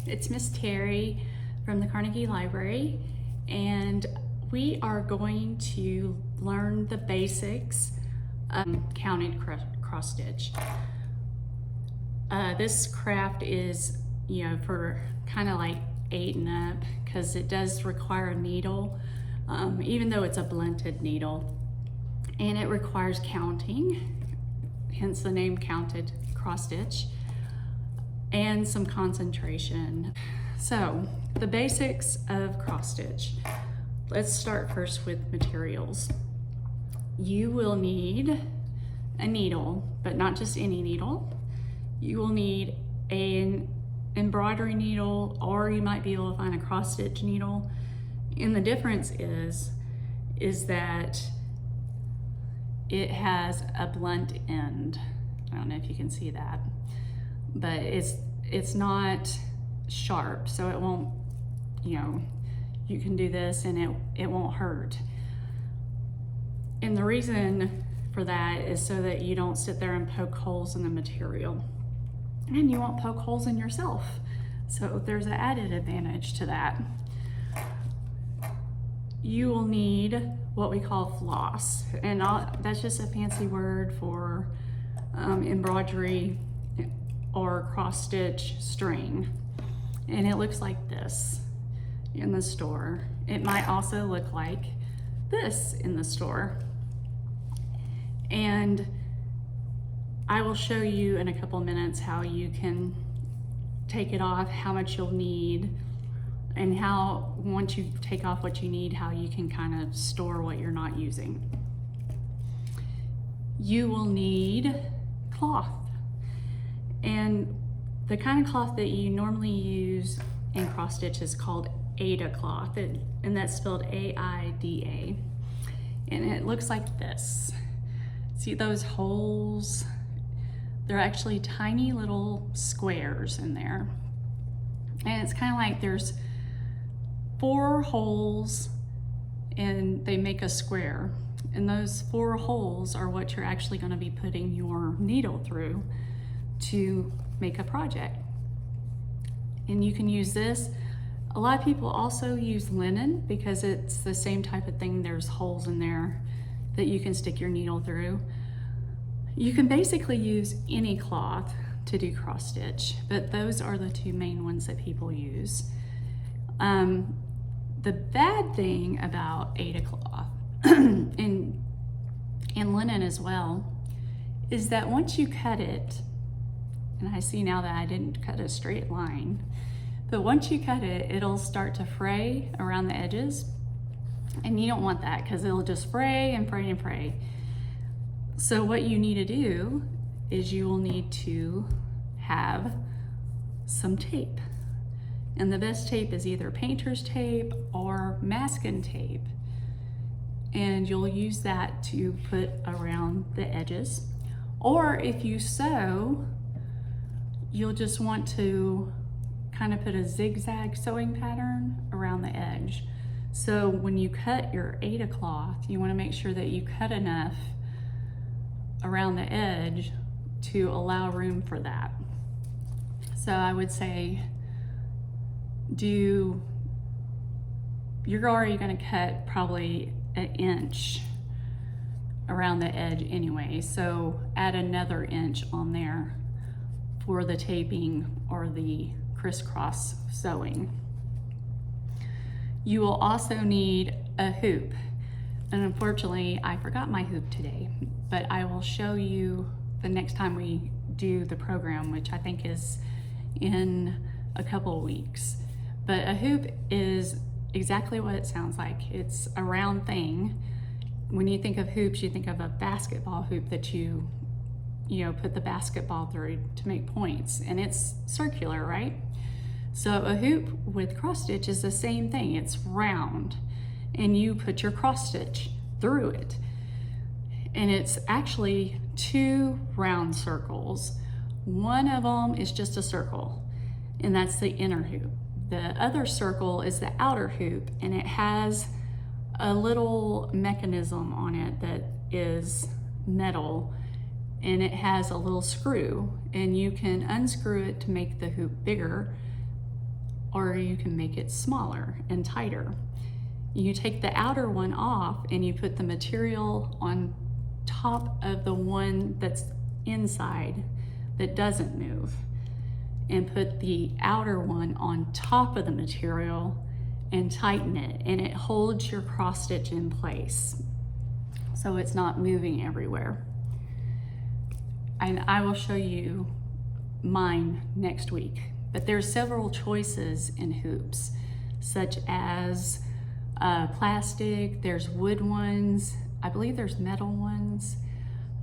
It's Miss Teri from the Carnegie Library, and we are going to learn the basics of counted cross stitch. This craft is, for kind of like 8 and up, because it does require a needle, even though it's a blunted needle, and it requires counting, hence the name counted cross stitch, and some concentration. So the basics of cross stitch. Let's start first with materials. You will need a needle, but not just any needle. You will need an embroidery needle, or you might be able to find a cross stitch needle. And the difference is that it has a blunt end. I don't know if you can see that, but it's not sharp, so it won't, you can do this and it won't hurt. And the reason for that is so that you don't sit there and poke holes in the material, and you won't poke holes in yourself. So there's an added advantage to that. You will need what we call floss, and that's just a fancy word for embroidery or cross stitch string. And it looks like this in the store. It might also look like this in the store. And I will show you in a couple minutes how you can take it off, how much you'll need, and how, once you take off what you need, how you can kind of store what you're not using. You will need cloth. And the kind of cloth that you normally use in cross stitch is called Aida cloth, and that's spelled A-I-D-A. And it looks like this. See those holes? They're actually tiny little squares in there. And it's kind of like there's 4 holes and they make a square. And those 4 holes are what you're actually going to be putting your needle through to make a project. And you can use this. A lot of people also use linen because it's the same type of thing. There's holes in there that you can stick your needle through. You can basically use any cloth to do cross stitch, but those are the 2 main ones that people use. The bad thing about Aida cloth and linen as well is that once you cut it, and I see now that I didn't cut a straight line, but once you cut it, it'll start to fray around the edges, and you don't want that because it'll just fray and fray and fray. So what you need to do is you will need to have some tape. And the best tape is either painter's tape or masking tape. And you'll use that to put around the edges. Or if you sew, you'll just want to kind of put a zigzag sewing pattern around the edge. So when you cut your Aida cloth, you want to make sure that you cut enough around the edge to allow room for that. So I would say you're already going to cut probably 1 inch around the edge anyway, so add another inch on there for the taping or the crisscross sewing. You will also need a hoop, and unfortunately I forgot my hoop today, but I will show you the next time we do the program, which I think is in a couple of weeks. But a hoop is exactly what it sounds like. It's a round thing. When you think of hoops, you think of a basketball hoop that you put the basketball through to make points, and it's circular, right? So a hoop with cross stitch is the same thing. It's round, and you put your cross stitch through it. And it's actually 2 round circles. One of them is just a circle, and that's the inner hoop. The other circle is the outer hoop, and it has a little mechanism on it that is metal, and it has a little screw, and you can unscrew it to make the hoop bigger or you can make it smaller and tighter. You take the outer one off and you put the material on top of the one that's inside that doesn't move, and put the outer one on top of the material and tighten it, and it holds your cross stitch in place so it's not moving everywhere. And I will show you mine next week, but there's several choices in hoops, such as plastic, there's wood ones, I believe there's metal ones.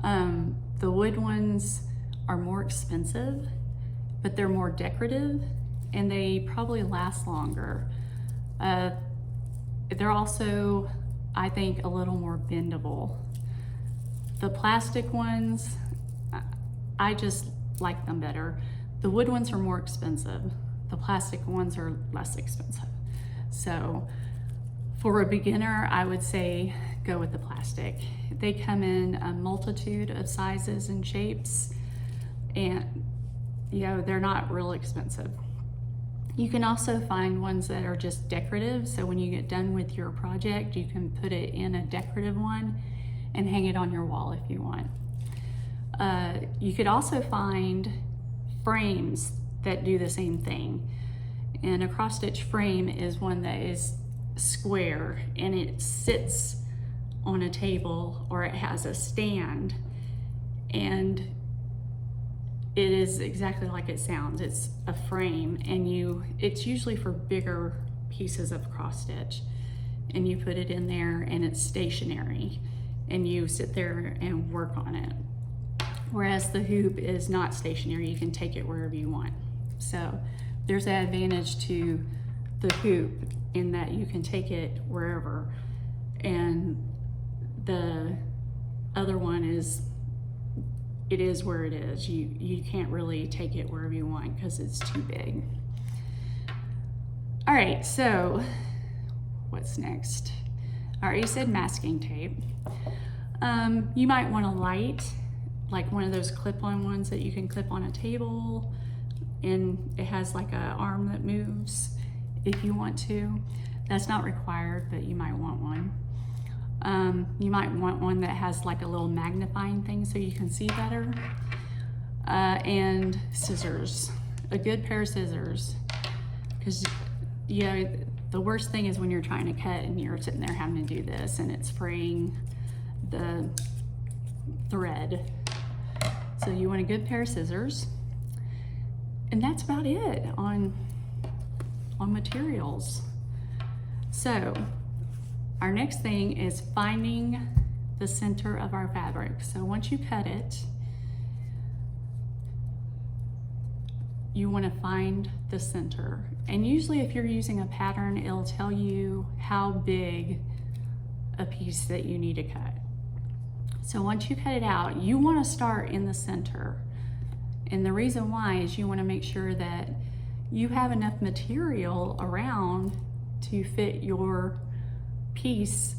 The wood ones are more expensive, but they're more decorative and they probably last longer. They're also, I think, a little more bendable. The plastic ones, I just like them better. The wood ones are more expensive. The plastic ones are less expensive. So for a beginner, I would say go with the plastic. They come in a multitude of sizes and shapes, and they're not real expensive. You can also find ones that are just decorative, so when you get done with your project, you can put it in a decorative one and hang it on your wall if you want. You could also find frames that do the same thing. And a cross stitch frame is one that is square and it sits on a table, or it has a stand, and it is exactly like it sounds. It's a frame, and it's usually for bigger pieces of cross stitch, and you put it in there and it's stationary and you sit there and work on it. Whereas the hoop is not stationary, you can take it wherever you want. So there's an advantage to the hoop in that you can take it wherever, and the other one is, it is where it is. You can't really take it wherever you want because it's too big. All right, so what's next? I already said masking tape. You might want a light, like one of those clip-on ones that you can clip on a table, and it has like an arm that moves if you want to. That's not required, but you might want one. You might want one that has like a little magnifying thing so you can see better. And scissors, a good pair of scissors. Because the worst thing is when you're trying to cut and you're sitting there having to do this and it's fraying the thread. So you want a good pair of scissors. And that's about it on materials. So our next thing is finding the center of our fabric. So once you cut it, you want to find the center. And usually if you're using a pattern, it'll tell you how big a piece that you need to cut. So once you cut it out, you want to start in the center. And the reason why is you want to make sure that you have enough material around to fit your piece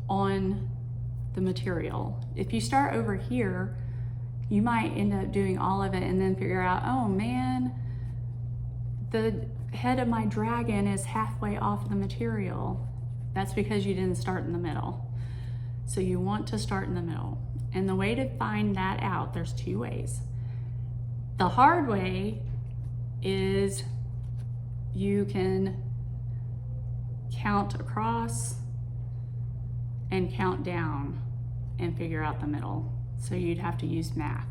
on the material. If you start over here, you might end up doing all of it and then figure out, oh man, the head of my dragon is halfway off the material. That's because you didn't start in the middle. So you want to start in the middle. And the way to find that out, there's two ways. The hard way is you can count across and count down and figure out the middle. So you'd have to use math.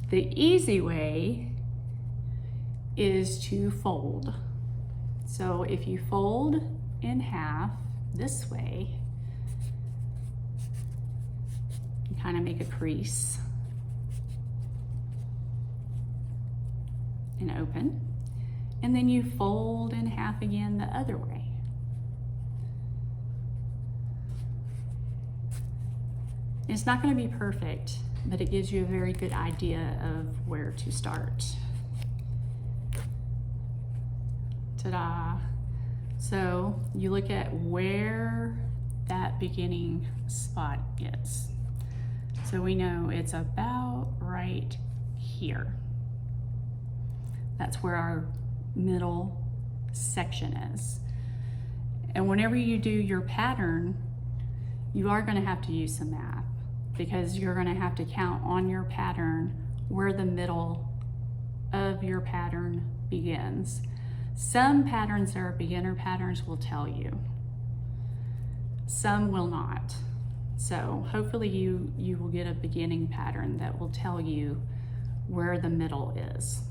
The easy way is to fold. So if you fold in half this way, you kind of make a crease and open, and then you fold in half again the other way. It's not going to be perfect, but it gives you a very good idea of where to start. Ta-da! So you look at where that beginning spot is. So we know it's about right here. That's where our middle section is. And whenever you do your pattern, you are going to have to use some math, because you're going to have to count on your pattern where the middle of your pattern begins. Some patterns that are beginner patterns will tell you. Some will not. So hopefully you will get a beginning pattern that will tell you where the middle is.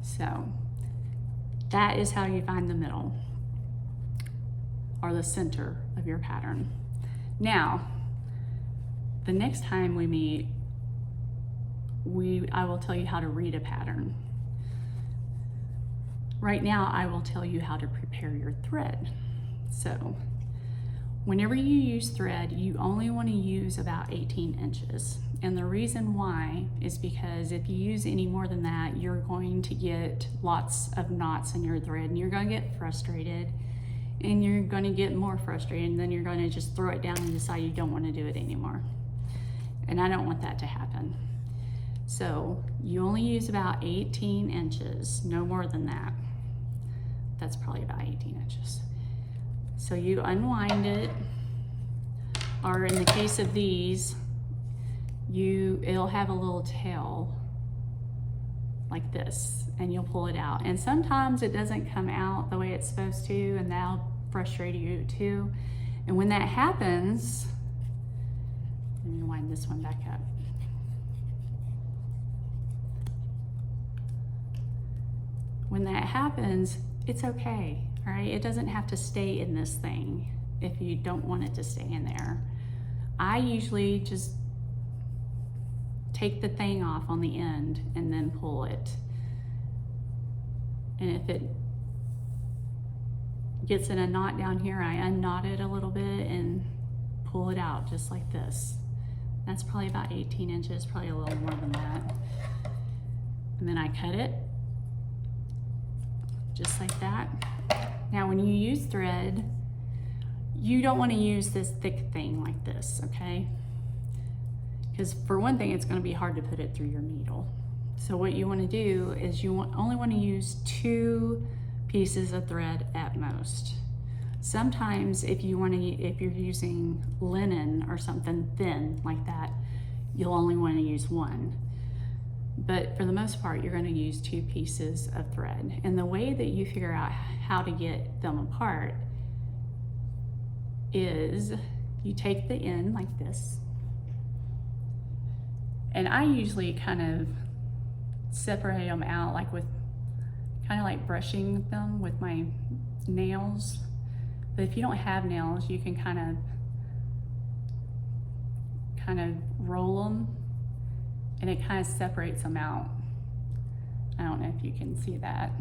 So that is how you find the middle, or the center of your pattern. Now, the next time we meet, I will tell you how to read a pattern. Right now, I will tell you how to prepare your thread. So, whenever you use thread, you only want to use about 18 inches. And the reason why is because if you use any more than that, you're going to get lots of knots in your thread, and you're going to get frustrated, and you're going to get more frustrated, and then you're going to just throw it down and decide you don't want to do it anymore. And I don't want that to happen. So you only use about 18 inches, no more than that. That's probably about 18 inches. So you unwind it, or in the case of these, it'll have a little tail like this, and you'll pull it out. And sometimes it doesn't come out the way it's supposed to, and that'll frustrate you too. And when that happens, let me wind this one back up. When that happens, it's okay, all right? It doesn't have to stay in this thing if you don't want it to stay in there. I usually just take the thing off on the end and then pull it. And if it gets in a knot down here, I unknot it a little bit and pull it out just like this. That's probably about 18 inches, probably a little more than that. And then I cut it just like that. Now when you use thread, you don't want to use this thick thing like this, okay? Because for one thing, it's going to be hard to put it through your needle. So what you want to do is only want to use 2 pieces of thread at most. Sometimes if you're using linen or something thin like that, you'll only want to use 1. But for the most part, you're going to use 2 pieces of thread. And the way that you figure out how to get them apart is you take the end like this. And I usually kind of separate them out like with kind of like brushing them with my nails. But if you don't have nails, you can kind of roll them, and it kind of separates them out. I don't know if you can see that.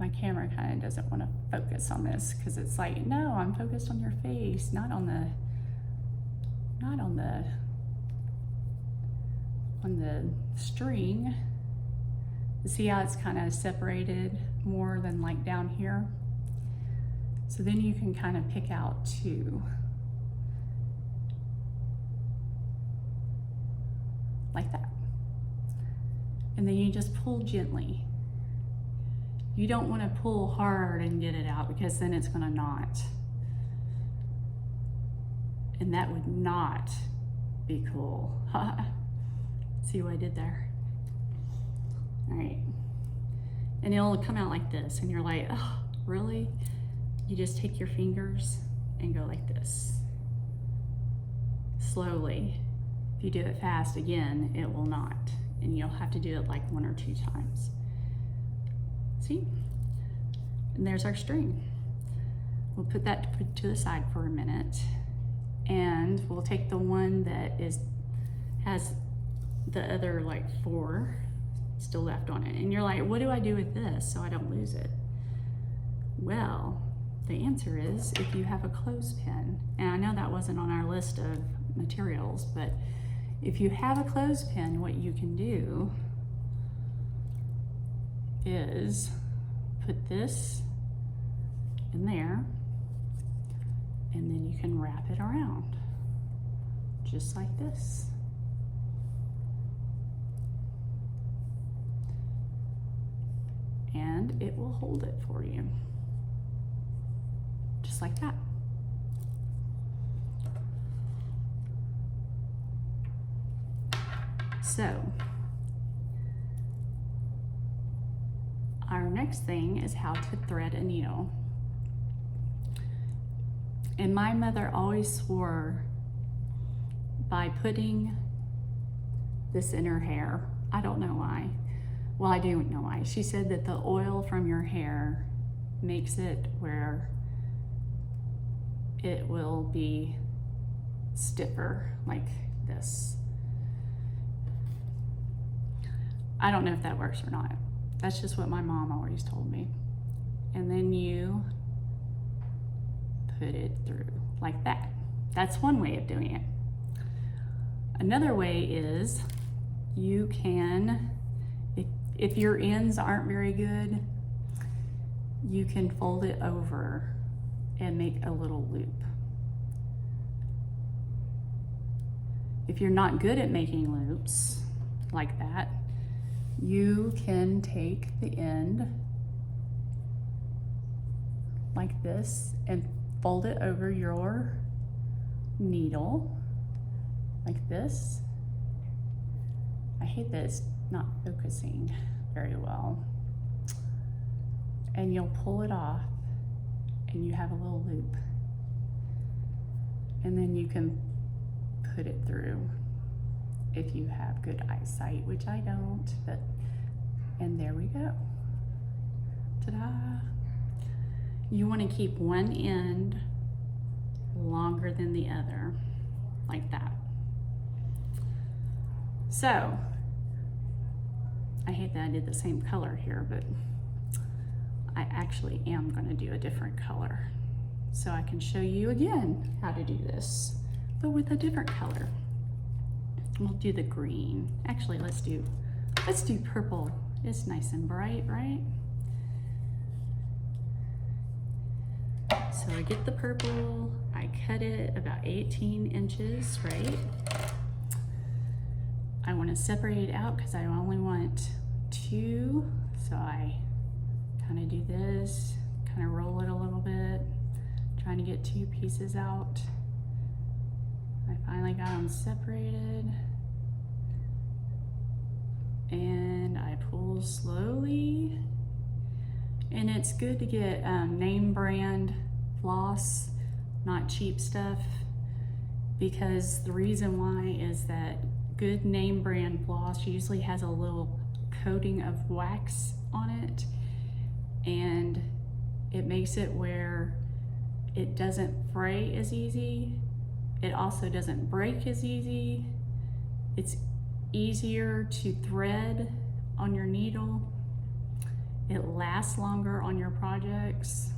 My camera kind of doesn't want to focus on this because it's like, no, I'm focused on your face, not on the string. You see how it's kind of separated more than like down here? So then you can kind of pick out 2. Like that. And then you just pull gently. You don't want to pull hard and get it out because then it's going to knot. And that would not be cool. See what I did there? All right. And it'll come out like this, and you're like, oh, really? You just take your fingers and go like this. Slowly. If you do it fast, again, it will not. And you'll have to do it like 1 or 2 times. See? And there's our string. We'll put that to the side for a minute. And we'll take the one that has the other like 4 still left on it. And you're like, what do I do with this so I don't lose it? Well, the answer is if you have a clothespin. And I know that wasn't on our list of materials, but if you have a clothespin, what you can do is put this in there, and then you can wrap it around just like this. and it will hold it for you. Just like that. So, our next thing is how to thread a needle. And my mother always swore by putting this in her hair. I don't know why. Well, I do know why. She said that the oil from your hair makes it where it will be stiffer like this. I don't know if that works or not. That's just what my mom always told me. And then you put it through like that. That's one way of doing it. Another way is you can, if your ends aren't very good, you can fold it over and make a little loop. If you're not good at making loops like that, you can take the end like this and fold it over your needle like this. I hate that it's not focusing very well. And you'll pull it off and you have a little loop. And then you can put it through if you have good eyesight, which I don't, but, and there we go. Ta-da! You want to keep one end longer than the other, like that. So, I hate that I did the same color here, but I actually am going to do a different color. So I can show you again how to do this, but with a different color. We'll do the green. Actually, let's do purple. It's nice and bright, right? So I get the purple, I cut it about 18 inches, right? I want to separate it out because I only want 2. So I kind of do this, kind of roll it a little bit, trying to get 2 pieces out. I finally got them separated. And I pull slowly. And it's good to get name brand floss, not cheap stuff, because the reason why is that good name brand floss usually has a little coating of wax on it, and it makes it where it doesn't fray as easy. It also doesn't break as easy. It's easier to thread on your needle. It lasts longer on your projects.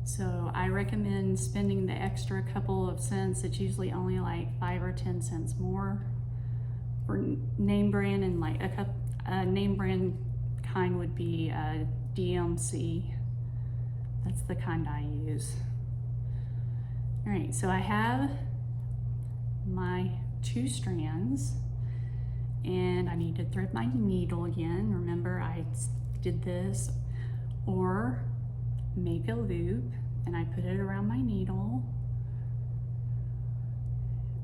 So I recommend spending the extra couple of cents. It's usually only like 5 or 10 cents more for name brand, and like a name brand kind would be DMC. That's the kind I use. All right, so I have my 2 strands, and I need to thread my needle again. Remember, I did this, or make a loop, and I put it around my needle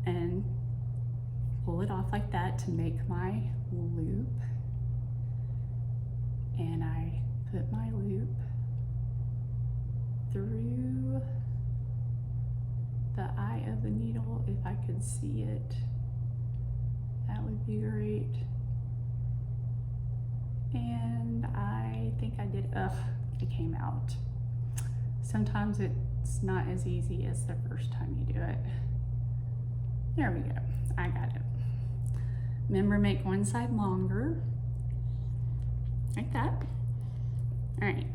and pull it off like that to make my loop, and I put my loop through the eye of the needle. If I could see it, that would be great. And I think I did, it came out. Sometimes it's not as easy as the first time you do it. There we go, I got it. Remember, make one side longer, like that. All right,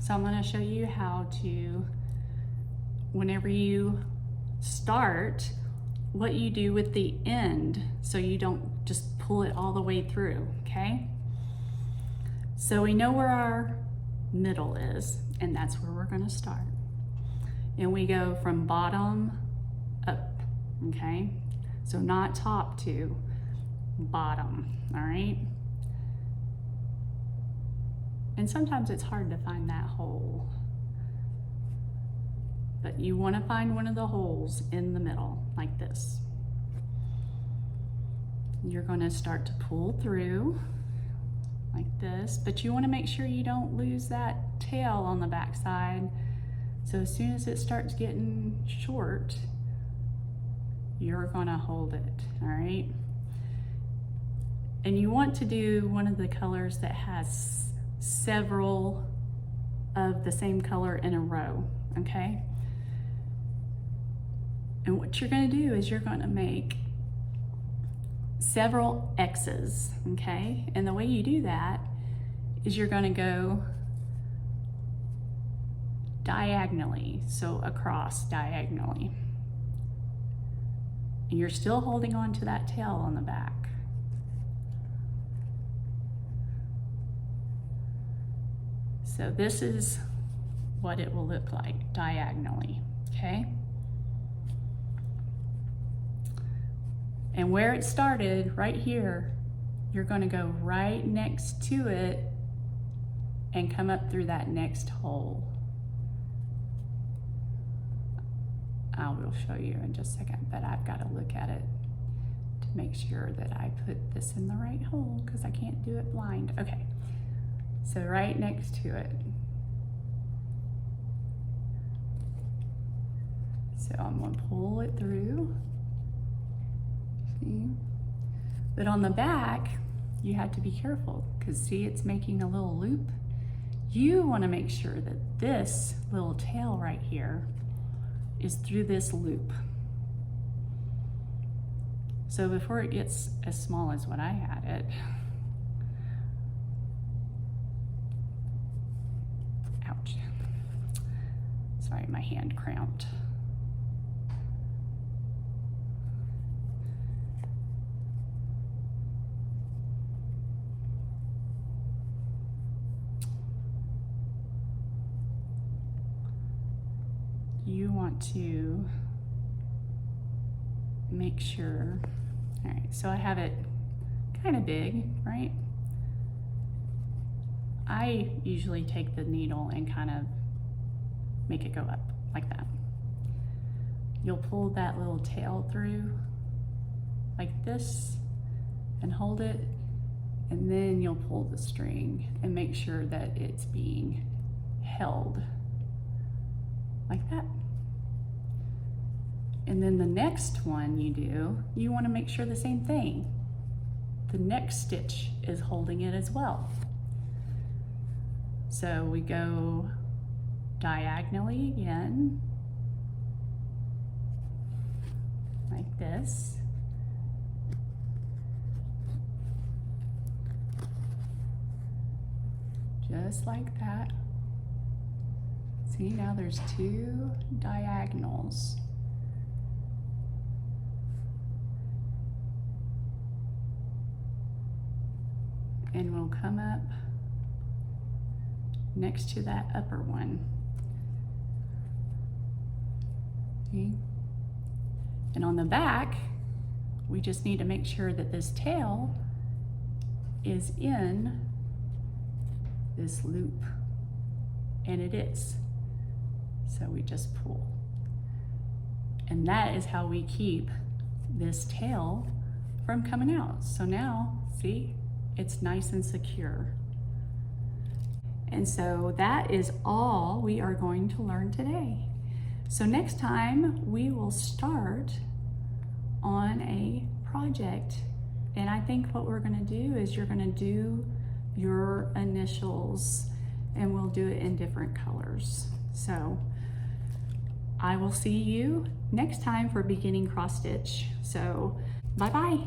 so I'm gonna show you how to, whenever you start, what you do with the end so you don't just pull it all the way through, okay? So we know where our middle is, and that's where we're gonna start. And we go from bottom up, okay? So not top to bottom, all right? And sometimes it's hard to find that hole. But you want to find one of the holes in the middle, like this. You're going to start to pull through like this, but you want to make sure you don't lose that tail on the back side. So as soon as it starts getting short, you're going to hold it, all right? And you want to do one of the colors that has several of the same color in a row, okay? And what you're going to do is you're going to make several X's, okay? And the way you do that is you're going to go diagonally, so across diagonally. And you're still holding on to that tail on the back. So this is what it will look like diagonally, okay? And where it started, right here, you're going to go right next to it and come up through that next hole. I will show you in just a second, but I've got to look at it to make sure that I put this in the right hole because I can't do it blind. Okay, so right next to it. So I'm going to pull it through. See? But on the back, you have to be careful because see, it's making a little loop. You want to make sure that this little tail right here is through this loop. So before it gets as small as what I had it, ouch, sorry, my hand cramped. You want to make sure, all right, so I have it kind of big, right? I usually take the needle and kind of make it go up like that. You'll pull that little tail through like this and hold it, and then you'll pull the string and make sure that it's being held like that. And then the next one you do, you want to make sure the same thing. The next stitch is holding it as well. So we go diagonally again, like this. Just like that. See, now there's two diagonals. And we'll come up next to that upper one. See? And on the back, we just need to make sure that this tail is in this loop, and it is. So we just pull. And that is how we keep this tail from coming out. So now, see, it's nice and secure. And so that is all we are going to learn today. So next time we will start on a project. And I think what we're gonna do is you're gonna do your initials and we'll do it in different colors. So I will see you next time for beginning cross stitch. So bye-bye.